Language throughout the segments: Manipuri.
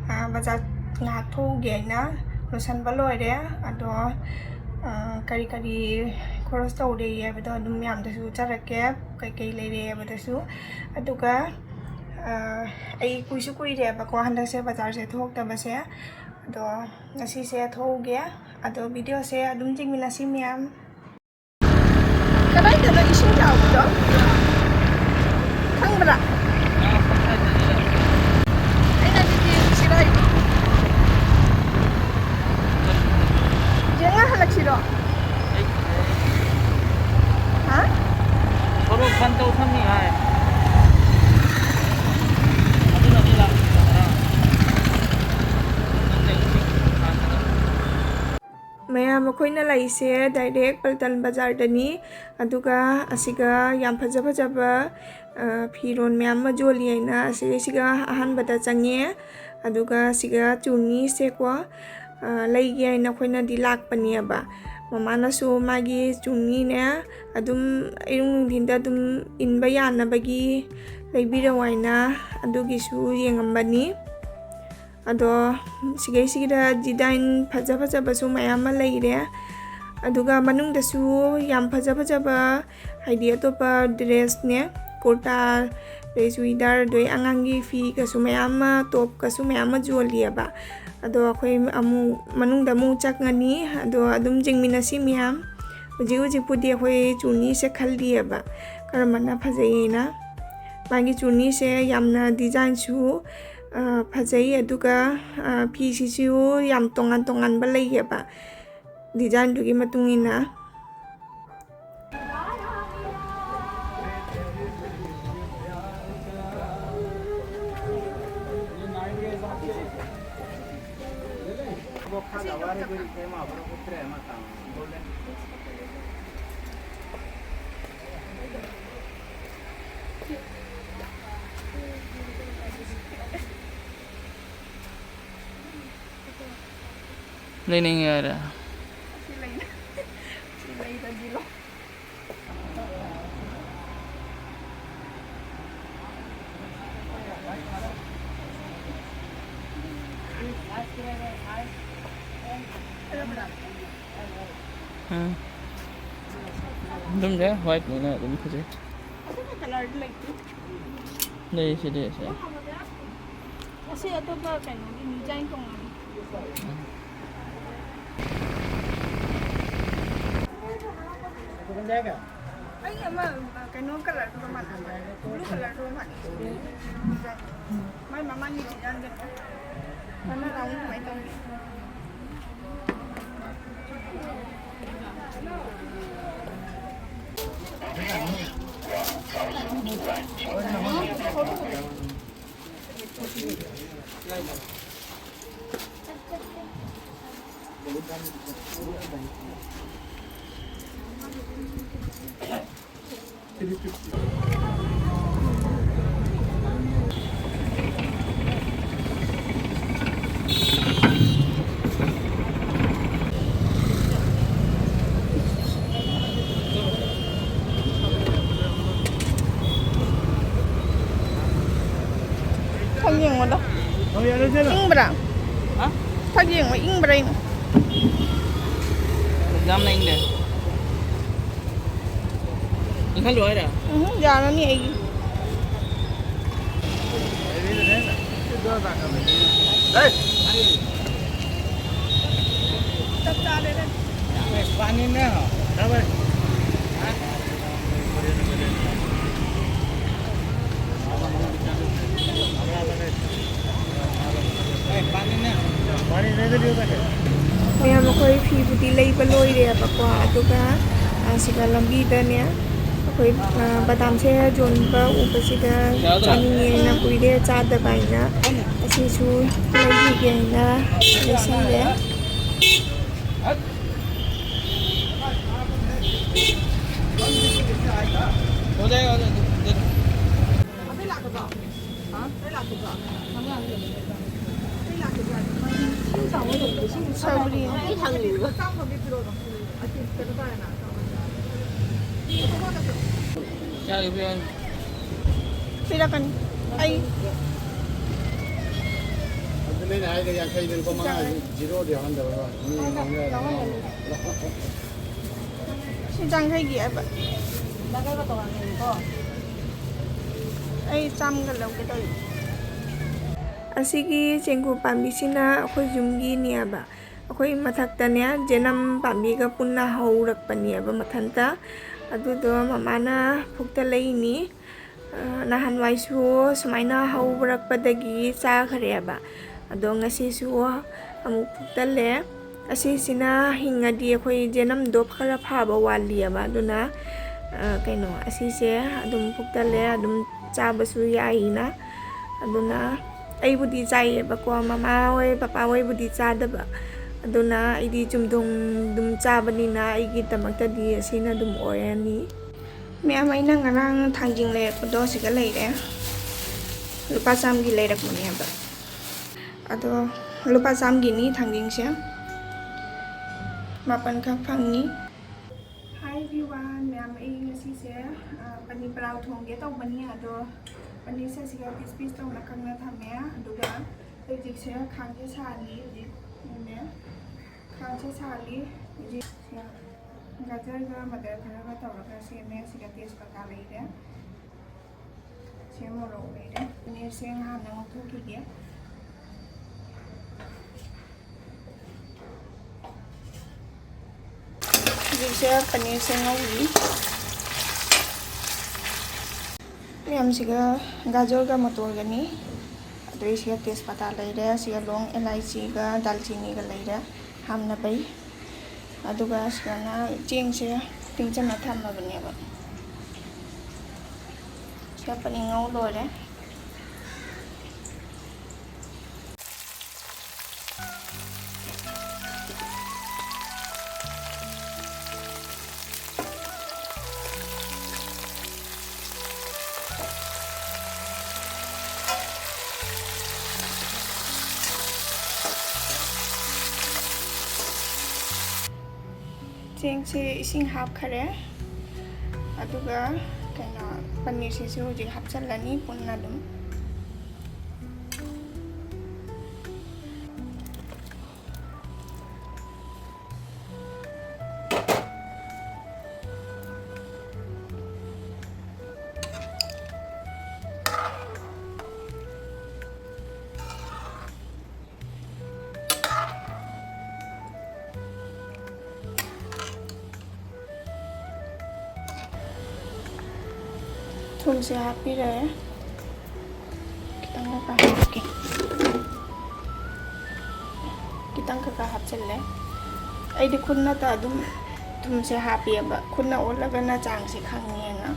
bazar ngak thoge na losan baloi re ado kari kari khoros tawde ye bado dum yam da su charake kai kai le re bado su aduga ai kuisu kui re ba ko handa se bazar se thok ta ba se ado ngasi se thoge ado video se adum jingmina si myam kadai da isu jaw do khangbra aina di sirai jangan halak siro ha baru pantau sami hai Maya makoina laise direct Paltan Bazar dani aduga asiga yam phaja phaja ba phiron myam ma joli aina asiga ahan bada change aduga asiga chuni se ko laigi aina khoina di lak pani ba mama na su magi chuni ne adum irung dinda dum inba yana bagi leibira waina adugi su yengambani ado sigai sigira design phaja phaja ba su mayam ma leire aduga manung da su yam phaja phaja ba idea to pa dress ne kurta resuidar doi angangi fi ka su mayam ma top ka su mayam ma joli ba ado khoi amu manung da mu chak ngani ado adum jingmina si myam uji uji pudi khoi chuni se khaldi ba karamana phajai na magi chuni se yamna design su phajai aduga phi sisu yam tongan tongan ba lei ba design dugi matungina Đây này nghe rồi. Đúng đấy, white này đúng thế. Đây sẽ đây sẽ. Kasi ato ba kan design ko nga. Ay ama kano color ko man blue color ko man may mama ni diyan gan mana raw may tong Thangjing mo da? Ing bra? Hả? Thangjing mo ing bra? Dám này nè. Anh khá lưỡi rồi. Dạ nó nhẹ. Đây. Tập ra đây đây. Bạn nên nè hả? Đâu đây? Maya makoy fi budi lay baloi re bakwa aduga siga lambi da ne akoy badam se jon ba upasida chaninge na puide cha da baina asi su lagi ge na lesin le Ở đây ở đây. Đây là cái gì? Hả? Đây là cái gì? Không là gì? Đây là cái gì? Sao đi? Cái thằng lửa. Chào các bạn. Silakan. Ay. ꯅꯩꯅ ꯍꯥꯏꯗ 50ꯗ ꯂꯨꯄꯥ 5 0 ꯌꯥꯎꯍꯟꯗꯕ ꯃꯤ ꯁꯤ ꯆꯥꯡꯈꯩꯒꯤ ꯍꯥꯏꯕ ꯆꯥꯡꯈꯩꯒ ꯇꯣꯉꯥꯟꯅꯦꯀꯣ ꯑꯩ ꯆꯥꯝꯒ ꯂꯧꯒꯦ ꯇꯧꯏ ꯑꯁꯤꯒꯤ ꯆꯦꯡꯀꯨꯞ ꯄꯥꯝꯕꯤꯁꯤꯅ ꯑꯩꯈꯣꯏ ꯌꯨꯝꯒꯤꯅꯦꯕ ꯑꯩꯈꯣꯏ ꯃꯊꯛꯇꯅꯦ ꯖꯦꯅꯝ ꯄꯥꯝꯕꯤꯒ ꯄꯨꯟꯅ ꯍꯧꯔꯛꯄꯅꯦꯕ ꯃꯊꯟꯇ ꯑꯗꯨꯗꯣ ꯃꯃꯥꯅ ꯐꯨꯛꯇ ꯂꯩꯅꯤ ꯅꯍꯥꯟꯋꯥꯏꯁꯨ ꯁꯨꯃꯥꯏꯅ ꯍꯧꯔꯛꯄꯗꯒꯤ ꯆꯥꯈ꯭ꯔꯦꯕ ꯑꯗꯣ ꯉꯁꯤꯁꯨ ꯑꯃꯨꯛ ꯐꯨꯛꯇꯜꯂꯦ ꯑꯁꯤꯁꯤꯅ ꯍꯤꯡꯉꯗꯤ ꯑꯩꯈꯣꯏ ꯖꯦꯅꯝꯗꯣ ꯈꯔ ꯐꯥꯕ ꯋꯥꯠꯂꯤꯑꯕ ꯑꯗꯨꯅ ꯀꯩꯅꯣ ꯑꯁꯤꯁꯦ ꯑꯗꯨꯝ ꯐꯨꯛꯇꯜꯂꯦ ꯑꯗꯨꯝ ꯆꯥꯕꯁꯨ ꯌꯥꯏꯅ ꯑꯗꯨꯅ ꯑꯩꯕꯨꯗꯤ ꯆꯥꯏꯌꯦꯕꯀꯣ ꯃꯃꯥ ꯍꯣꯏ ꯄꯄꯥ ꯍꯣꯏꯕꯨꯗꯤ ꯆꯥꯗꯕ ꯑꯗꯨꯅ ꯑꯩꯗꯤ ꯆꯨꯝꯊꯣꯡ ꯑꯗꯨꯝ ꯆꯥꯕꯅꯤꯅ ꯑꯩꯒꯤꯗꯃꯛꯇꯗꯤ ꯑꯁꯤꯅ ꯑꯗꯨꯝ ꯑꯣꯏꯔꯅꯤ ꯃꯌꯥꯝ ꯑꯩꯅ ꯉꯔꯥꯡ ꯊꯥꯡꯖꯤꯡ ꯂꯩꯔꯛꯄꯗꯣ ꯁꯤꯒ ꯂꯩꯔꯦ ꯂꯨꯄꯥ 100ꯒꯤ ꯂꯩꯔꯛꯄꯅꯦꯕ ꯑꯗꯣ ꯂꯨꯄꯥ 100ꯒꯤꯅꯤ ꯊꯥꯡꯖꯤꯡꯁꯦ 9 ꯐꯪꯉꯤ ꯍꯥꯏ ꯚꯤꯋꯥꯟ ꯃꯌꯥꯝ ꯑꯩ ꯉꯁꯤꯁꯦ ꯄꯅꯤꯔ ꯄꯂꯥꯎ ꯊꯣꯡꯒꯦ ꯇꯧꯕꯅꯤ ꯑꯗꯣ ꯄꯅꯤꯔꯁꯦ ꯁꯤꯒ ꯄꯤꯁ ꯄꯤꯁ ꯇꯧꯅ ꯀꯪꯅ ꯊꯝꯃꯦ ꯑꯗꯨꯒ ꯍꯧꯖꯤꯛꯁꯦ ꯈꯥꯡꯁꯦ ꯁꯥꯍꯜꯂꯤ ꯍꯧꯖꯤꯛꯅꯦ ꯈꯥꯡꯁꯦ ꯁꯥꯍꯜꯂꯤ ꯍꯧꯖꯤꯛ ꯒꯖꯔꯒ ꯃꯗꯔ ꯈꯔꯒ ꯇꯧꯔꯒ ꯁꯦꯝꯃꯦ ꯁꯤꯒ ꯇꯦꯖꯄꯇꯥ ꯂꯩꯔꯦ ꯁꯦ ꯃꯣꯔꯣꯛ ꯂꯩꯔꯦ ꯄꯅꯤꯔꯁꯦ ꯍꯥꯟꯅ ꯉꯧꯊꯣꯛꯈꯤꯒꯦ ꯍꯧꯖꯤꯛꯁꯦ ꯄꯅꯤꯔꯁꯦ ꯉꯧꯔꯤ ꯃꯌꯥꯝꯁꯤꯒ ꯒꯥꯖꯔꯒ ꯃꯇꯣꯔꯒꯅꯤ ꯑꯗꯩ ꯁꯤꯒ ꯇꯦꯖꯄꯇꯥ ꯂꯩꯔꯦ ꯁꯤꯒ ꯂꯣꯡ ꯑꯦꯂꯥꯏꯆꯤꯒ ꯗꯥꯜꯆꯤꯅꯤꯒ ꯂꯩꯔꯦ ꯍꯥꯞꯅꯕꯩ ꯑꯗꯨꯒ ꯁꯤꯗꯅ ꯆꯦꯡꯁꯦ ꯇꯤꯡꯖꯟꯅ ꯊꯝꯃꯕꯅꯦꯕ ꯁꯤꯒ ꯄꯅꯤꯔ ꯉꯧ ꯂꯣꯏꯔꯦ ꯆꯦꯡꯁꯦ ꯏꯁꯤꯡ ꯍꯥꯞꯈꯔꯦ ꯑꯗꯨꯒ ꯀꯩꯅꯣ ꯄꯅꯤꯔꯁꯤꯁꯨ ꯍꯧꯖꯤꯛ ꯍꯥꯞꯆꯜꯂꯅꯤ ꯄꯨꯟꯅ ꯑꯗꯨꯝ ꯊꯨꯝꯁꯦ ꯍꯥꯞꯄꯤꯔꯦ खितंग हapke खितंग का हapchelle aidi khunna ta adum thumse hapieba khunna olagana changse khangena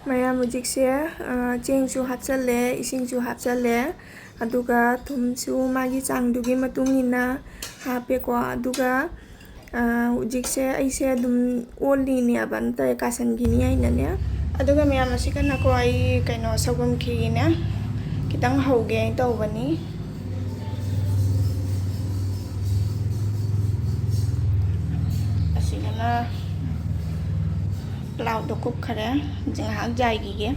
mayam hujikse chengsu hapchalle isingsu hapchalle aduga thumsu magi changdugi matungina hapeko aduga hujikse aise adum olini abanta kasangini ainane aduga mayam asikana ko ai kaino sagom khirina kitang hauge tawbani asigana plau do kup khare jingha jaigi ge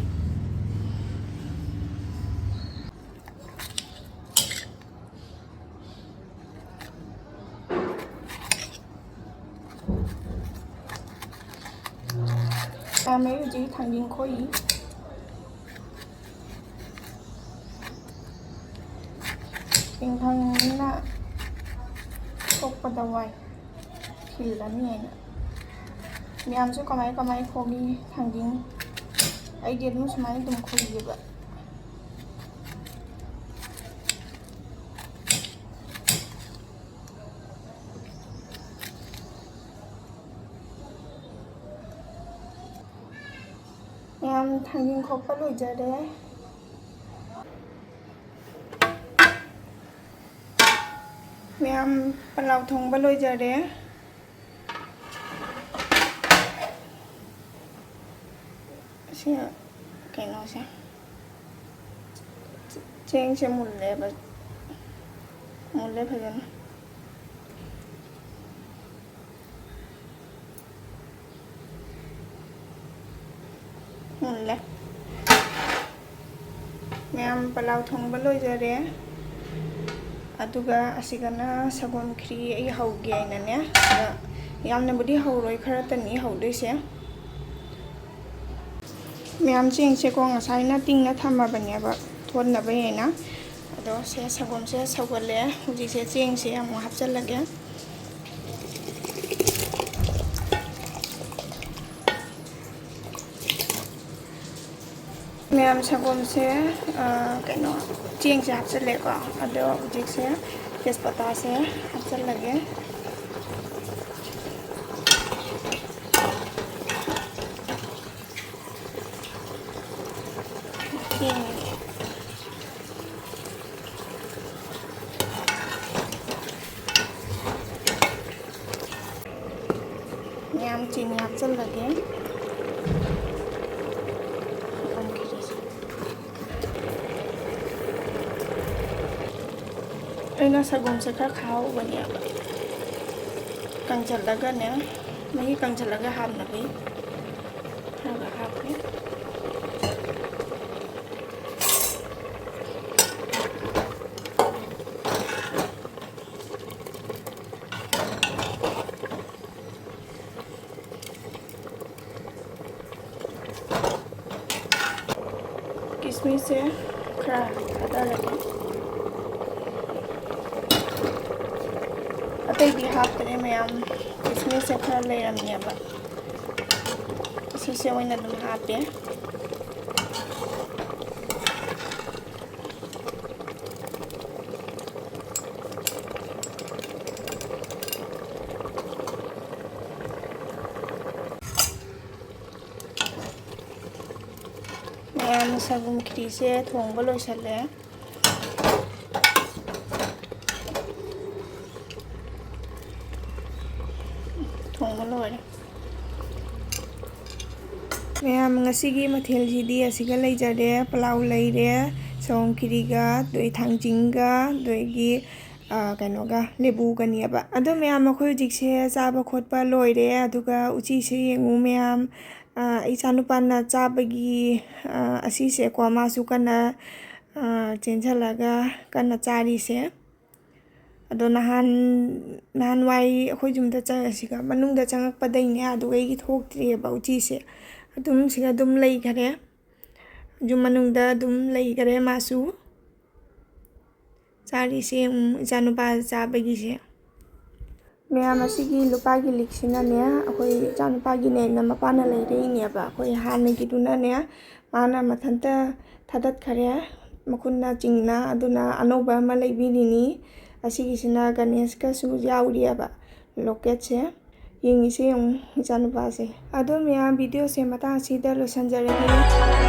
ame ji thangjing khoi na thokpada wai khilani aina miyam su kamai khogi thangjing ai get mu sumai dum khogi ba miyam thangjing khokpa loijare miyam palau thongba loijare sia kaino se cheng se mulle phajana mulle miyam palau thongba loijare ꯑꯗꯨꯒ ꯑꯁꯤꯒꯅ ꯁꯒꯣꯝ ꯈꯤꯔꯤ ꯑꯩ ꯍꯧꯒꯦ ꯍꯥꯏꯅꯅꯦ ꯌꯥꯝꯅꯕꯨꯗꯤ ꯍꯧꯔꯣꯏ ꯈꯔꯇꯅꯤ ꯍꯧꯗꯣꯏꯁꯦ ꯃꯌꯥꯝ ꯆꯦꯡꯁꯦꯀꯣ ꯉꯁꯥꯏꯅ ꯇꯤꯡꯅ ꯊꯝꯃꯕꯅꯦꯕ ꯊꯣꯠꯅꯕ ꯍꯦꯟꯅ ꯑꯗꯣ ꯁꯦ ꯁꯒꯣꯝꯁꯦ ꯁꯧꯒꯠꯂꯦ ꯍꯧꯖꯤꯛꯁꯦ ꯆꯦꯡꯁꯦ ꯑꯃꯨꯛ ꯍꯥꯞꯆꯜꯂꯒꯦ ꯃꯌꯥꯝ ꯁꯒꯣꯝꯁꯦ ꯀꯩꯅꯣ ꯆꯦꯡꯁꯦ ꯍꯥꯞꯆꯜꯂꯦꯀꯣ ꯑꯗꯣ ꯍꯧꯖꯤꯛꯁꯦ ꯇꯦꯖꯄꯇꯥꯁꯦ ꯍꯥꯞꯆꯜꯂꯒꯦ ꯃꯌꯥꯝ ꯆꯤꯅꯤ ꯍꯥꯞꯆꯜꯂꯒꯦ ꯑꯩꯅ ꯁꯒꯣꯝꯁꯦ ꯈꯔ ꯈꯥꯍꯧꯕꯅꯦꯕ ꯀꯪꯁꯤꯜꯂꯒꯅꯦ ꯃꯍꯤ ꯀꯪꯁꯤꯜꯂꯒ ꯍꯥꯞꯅꯕꯤ ꯈꯔ ꯍꯥꯞꯄꯦ ಕಿಸ್ಮಿಸ್ಸೆ ಖರಾ ಥಾದರಗೆ ಅತೈದಿ ಹಾಕ್ತರೆ ಮಯಾಮ್ ಕಿಸ್ಮಿಸ್ಸೆ ಖರಾ ಲೈರಮ್ನೆಬ ಸಿಸೆ ಒಯ್ನ ಅದುಮ್ ಹಾಪೆ Sangom Kheer se thongba loisale thongba loire ma'am ngasigi mathel jidi asiga leijare pulao leire sangom khiri ga doi thangjing ga doi gi kaino ga lebu ga niaba ado ma'am akhoi jikse chaba khotpa loire aduga uchi se yengu ma'am isanupana chabagi asi se ko masu kana chenjalaga kana chari se ado nahan wai akhoi jumda cha asiga manungda changak padaine aduga gi thoktre ba uchi se adum siga dum lei gare jum manungda dum lei gare masu chari se janupa chabagi se ma'am असिगी लुपागी लिक्सिना ने अखोई जानुपागी ने नमपाना लेरे इनेबा अखोई हानगी दुना ने माना मथंता थादत खरे मखुन्ना चिंगना अदुना अनोबा अमा लेबिनिनी असिगिसिना गणेश का सु याउरियाबा लोकेट से यिंगिसे जानुपा से अदो मैम वीडियो से मता सिदा लोसंजरगी